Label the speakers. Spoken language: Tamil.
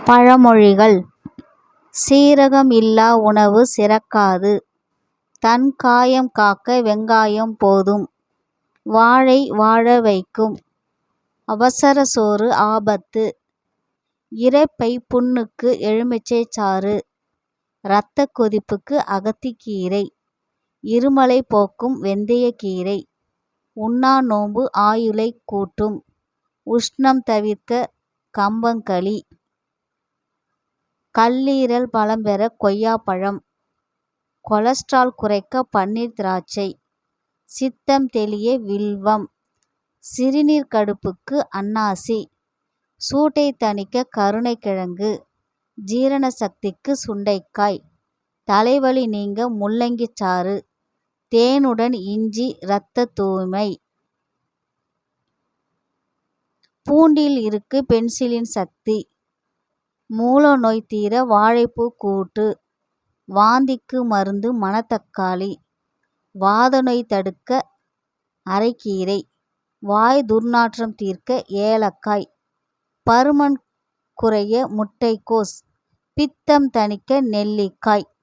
Speaker 1: பழமொழிகள். சீரகம் இல்லா உணவு சிறக்காது. தன் காயம் காக்க வெங்காயம் போதும். வாழை வாழ வைக்கும். அவசர சோறு ஆபத்து. இரைப்பை புண்ணுக்கு எலுமிச்சை சாறு. இரத்த கொதிப்புக்கு அகத்திக்கீரை. இருமலை போக்கும் வெந்தயக்கீரை. உண்ணா நோன்பு ஆயுளை கூட்டும். உஷ்ணம் தவிர்க்க கம்பங்களி. கல்லீரல் பலம் பெற கொய்யாப்பழம். கொலஸ்ட்ரால் குறைக்க பன்னீர் திராட்சை. சித்தம் தெளிய வில்வம். சிறுநீர் கடுப்புக்கு அன்னாசி. சூட்டை தணிக்க கருணைக்கிழங்கு. ஜீரண சக்திக்கு சுண்டைக்காய். தலைவலி நீங்க முள்ளங்கி சாறு. தேனுடன் இஞ்சி இரத்த தூய்மை. பூண்டில் இருக்கு பென்சிலின் சக்தி. மூல நோய் தீர வாழைப்பூ கூட்டு. வாந்திக்கு மருந்து மணத்தக்காளி. வாத நோய் தடுக்க அரைக்கீரை. வாய் துர்நாற்றம் தீர்க்க ஏலக்காய். பருமன் குறைய முட்டைக்கோஸ். பித்தம் தணிக்க நெல்லிக்காய்.